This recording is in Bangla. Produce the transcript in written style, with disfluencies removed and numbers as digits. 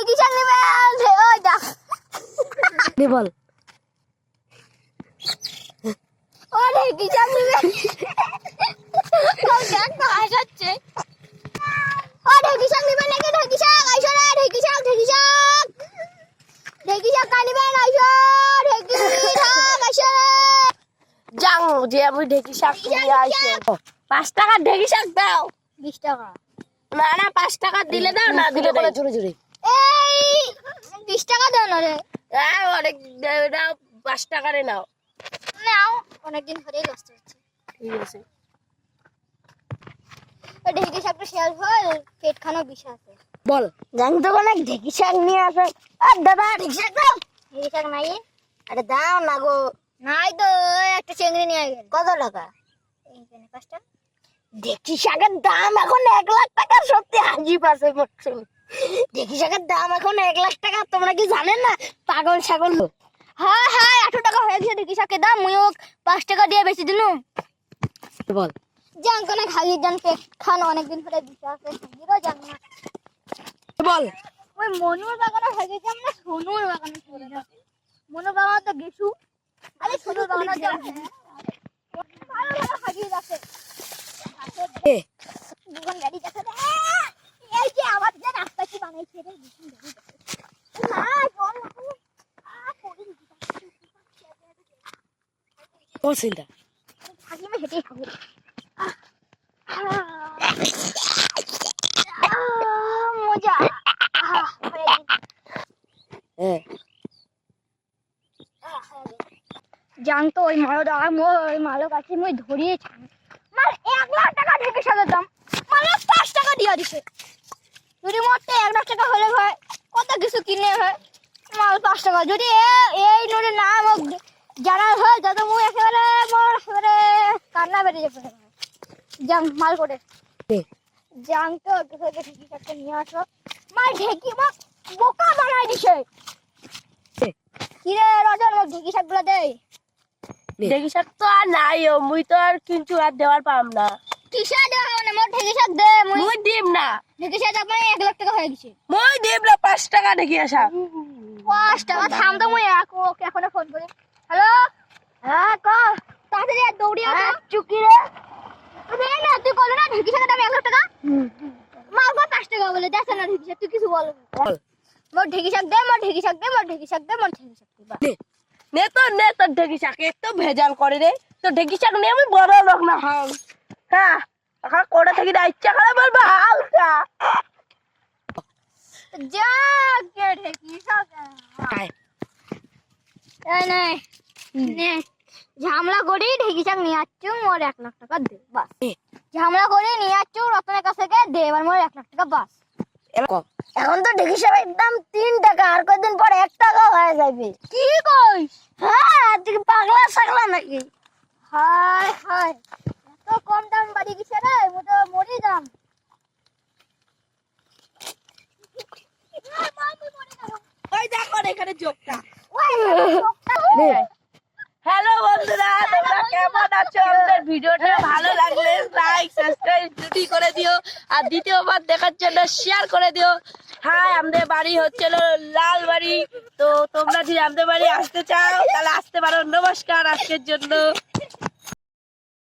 ঢেকি শাক নেবেন ওই যা নে বল ও ঢেকি শাক নেবেন ও দেখ তো হাসাচ্ছে ও ঢেকি শাক নেবেন নাকি ঢেকি শাক আইসো রে ঢেকি শাক কানিবেন আইসো ঢেকি শাক আইসো যাও যে আমি ঢেকি শাক নিয়ে আসবো 5 টাকা ঢেকি শাক দাও 20 টাকা না না 5 টাকা দিলে দাও না দিলে বলে জোরে জোরে এই 20 টাকা দাও না রে অনেক দাও 5 টাকা রে নাও নাও অনেকদিন ধরেই লস্ট হচ্ছে ঠিক আছে ঢেকি শাকটা শেয়ার হয় পেট খানো বিষয় আছে বল জান তো অনেক ঢেকি শাক নিয়ে আসে আর দাদা ঢেকি শাক দাও ঢেকি শাক নাই আরে দাও না গো নাই তো একটা চিংড়ি নিয়ে গেল কত টাকা এইখানে 5 টাকা ঢেকি শাকের দাম এখন 1 লাখ টাকা সত্যি হাজিব আছে মরছেন ঢেকি শাকের দাম এখন 1 লাখ টাকা তোমরা কি জানেন না পাগল ছাগল হ্যাঁ হ্যাঁ 8 টাকা হয়ে গেছে ঢেকি শাকের দাম মুইও 5 টাকা দিয়ে বেশি দিনু বল জান কোনে খালি জান পেট খান অনেকদিন ধরে বিষয় আছে গিরো জান না বল ওই মনুর বাগানে হয়ে গেছে আমরা সোনুর বাগানে চলে যাব মনুর বাগানে তো গেছু আরে সোনুর বাগানে যাব ভালো ভালো হাজির আছে এ দুজন গাড়ি দেখে এই যে আবার যে রাস্তা কি বানাইছে রে দুজন গাড়ি না জল পড়ে কোন চিন্তা থাকি আমি হেঁটে খাবো মজা জানতো ওই মালো কাছে মই ধরিয়েছি মাল 1 লাখ টাকা ঢেকে সাজার দাম মাল 5 টাকা দিয়া দিছে যদি মোটে 1 লাখ টাকা হলে ভাই কত কিছু কিনে হয় মাল 5 টাকা যদি এই নোরে না মোক জানা হয় যত মই একেবারে মোর একেবারে কান্না বেরিয়ে যাবে জান মাল করে জান তো ঢেকি শাকটা নিয়ে আসো মাল ঢেকি মোক বোকা বানাই দিছে কিরে রজন মোক ঢেকি শাকগুলো দেই ঢেকি শাক তো আর নাই মুই তো আর কিন্তু আর দেওয়ার পাম না কিসা দেও না মোর ঢেকি শাক দে মুই দিম না ঢেকি শাক আপনি 1 লাখ টাকা হয়ে গেছে মুই দিম না 5 টাকা ঢেকি শাক 5 টাকা থাম তো মই ওকে এখন ফোন করি হ্যালো হ্যাঁ ক তাড়াতাড়ি দৌড়ি আ চুকি রে তুই না তুই বল না ঢেকি শাকের দাম 1 লাখ টাকা মাল 5 টাকা বলে দেখ না ঢেকি শাক তুই কিছু বল মোর ঢেকি শাক দে মোর ঢেকি শাক দে মোর ঢেকি শাক দে মোর ঢেকি শাক দে নে তো ঢেকি শাক একটু ভেজাল করে রে তো ঢেকি শাক নিয়ে আমি বড় লোক না হ্যাঁ হ্যাঁ এখন কোড়া থেকে ইচ্ছা করে বলবো হালকা যা কে ঢেকি শাক এই নাই নে ঝামলা করি ঢেকি শাক নিয়ে আসছু মোর 1 লাখ টাকা দে বাস ঝামলা করে নিয়ে আসছু রতনের কাছে কে দে এবার মোর 1 লাখ টাকা বাস এখন তো ঢেকি শাকের দাম 3 টাকা আর কয়েকদিন পর 1 টাকা হয়ে যাবে কি কইস হ্যাঁ তুই পাগলা ছাগলা নাকি হায় হায় এত কম দাম বাড়ি গেছে রে মু তো মরি দাম ওই দেখো এখানে জোকটা ওই হ্যালো বন্ধুরা তোমরা কেমন আছো আমাদের ভিডিওটা ভালো লাগলে লাইক সাবস্ক্রাইব জুটি করে দিও আর দ্বিতীয়বার দেখার জন্য শেয়ার করে দিও হ্যাঁ আমাদের বাড়ি হচ্ছিল লালবাড়ি তো তোমরা যদি আমাদের বাড়ি আসতে চাও তাহলে আসতে পারো নমস্কার আজকের জন্য